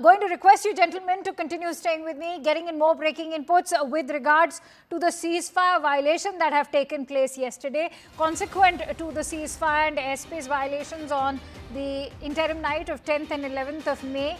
Going to request you gentlemen to continue staying with me, getting in more breaking inputs with regards to the ceasefire violation that have taken place yesterday. Consequent to the ceasefire and airspace violations on the interim night of 10th and 11th of May,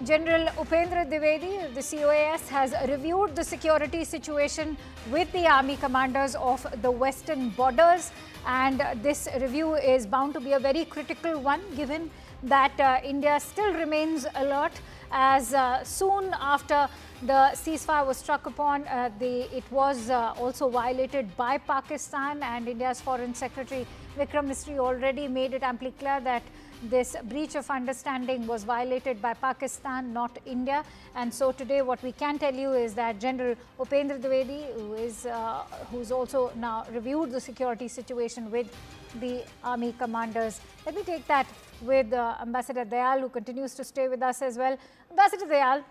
General Upendra Divedi, the COAS, has reviewed the security situation with the army commanders of the western borders, and this review is bound to be a very critical one given that India still remains alert, as soon after the ceasefire was struck upon, it was also violated by Pakistan, and India's Foreign Secretary Vikram Misri already made it amply clear that this breach of understanding was violated by Pakistan, not India. And so today what we can tell you is that General Upendra Divedi, who's also now reviewed the security situation with the army commanders. Let me take that with Ambassador Dayal, who continues to stay with us as well. Ambassador Dayal,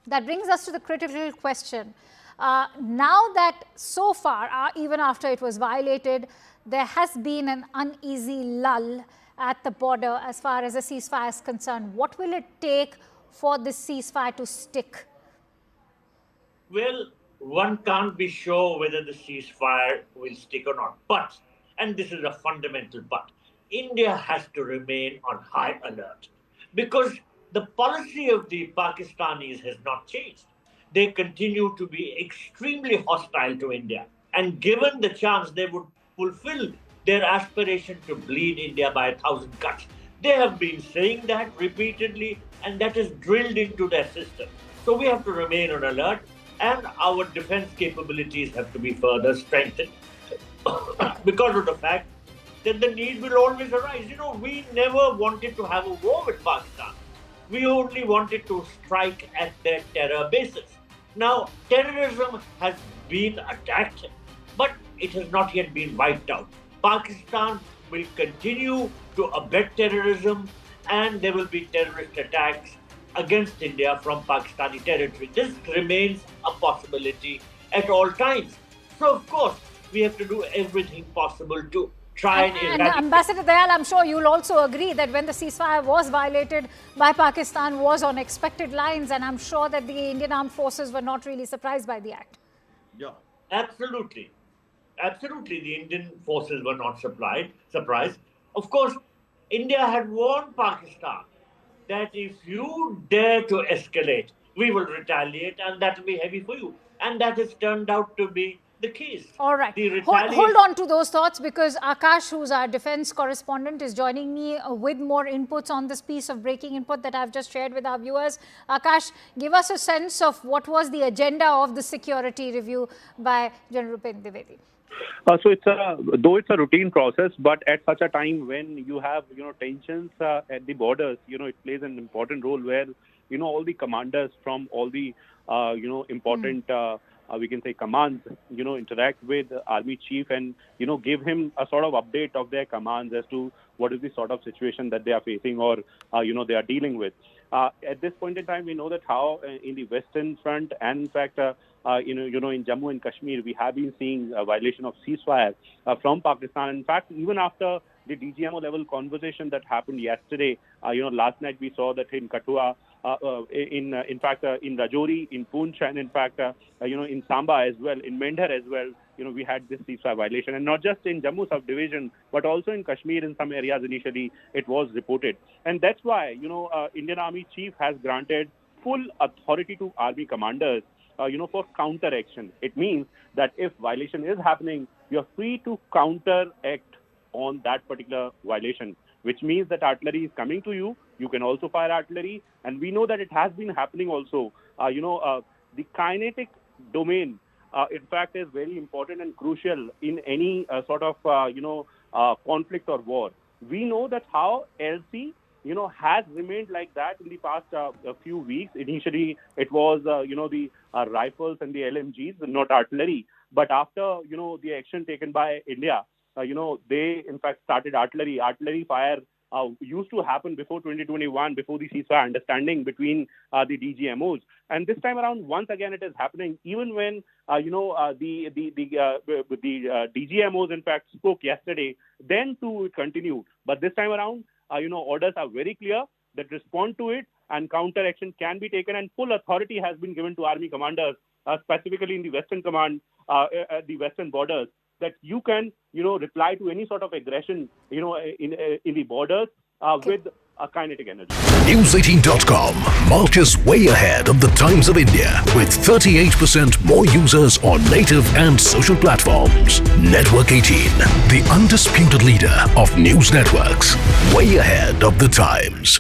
that brings us to the critical question. Now that so far, even after it was violated, there has been an uneasy lull at the border as far as the ceasefire is concerned. What will it take for this ceasefire to stick? Well, one can't be sure whether the ceasefire will stick or not. But, and this is a fundamental but, India has to remain on high alert because the policy of the Pakistanis has not changed. They continue to be extremely hostile to India. And given the chance, they would fulfill their aspiration to bleed India by 1,000 cuts. They have been saying that repeatedly, and that is drilled into their system. So we have to remain on alert, and our defense capabilities have to be further strengthened because of the fact that the need will always arise. You know, we never wanted to have a war with Pakistan. We only wanted to strike at their terror bases. Now, terrorism has been attacked, but it has not yet been wiped out. Pakistan will continue to abet terrorism, and there will be terrorist attacks against India from Pakistani territory. This remains a possibility at all times. So, of course, we have to do everything possible to try and eradicate. Ambassador Dayal, I'm sure you'll also agree that when the ceasefire was violated by Pakistan was on expected lines, and I'm sure that the Indian armed forces were not really surprised by the act. Yeah, absolutely. Absolutely, the Indian forces were not surprised. Of course, India had warned Pakistan that if you dare to escalate, we will retaliate, and that will be heavy for you. And that has turned out to be the case. All right. Hold on to those thoughts, because Akash, who's our defense correspondent, is joining me with more inputs on this piece of breaking input that I've just shared with our viewers. Akash, give us a sense of what was the agenda of the security review by General Upendra Divedi. So though it's a routine process, but at such a time when you have tensions at the borders, it plays an important role where all the commanders from all the important we can say commands interact with army chief and give him a sort of update of their commands as to what is the sort of situation that they are facing or they are dealing with. At this point in time, we know that how in the Western Front and in fact, in Jammu and Kashmir, we have been seeing a violation of ceasefire from Pakistan. In fact, even after the DGMO level conversation that happened yesterday, last night we saw that in Kathua, in Rajouri, in Poonch, and in fact, in Samba as well, in Mendhar as well, we had this ceasefire violation. And not just in Jammu subdivision, but also in Kashmir in some areas initially it was reported. And that's why, Indian Army Chief has granted full authority to army commanders, for counteraction. It means that if violation is happening, you're free to counteract on that particular violation, which means that artillery is coming to you. You can also fire artillery. And we know that it has been happening also. The kinetic domain, in fact, is very important and crucial in any sort of, conflict or war. We know that how LC, has remained like that in the past a few weeks. Initially, it was, the rifles and the LMGs, not artillery. But after, the action taken by India, they in fact started artillery. Artillery fire used to happen before 2021, before the ceasefire understanding between the DGMOs. And this time around, once again, it is happening. Even when the DGMOs in fact spoke yesterday, then too it continued. But this time around, orders are very clear that respond to it. and counter action can be taken, and full authority has been given to army commanders, specifically in the Western Command, the Western borders, that you can, reply to any sort of aggression, in the borders with a kinetic energy. News18.com marches way ahead of the Times of India with 38% more users on native and social platforms. Network 18, the undisputed leader of news networks, way ahead of the Times.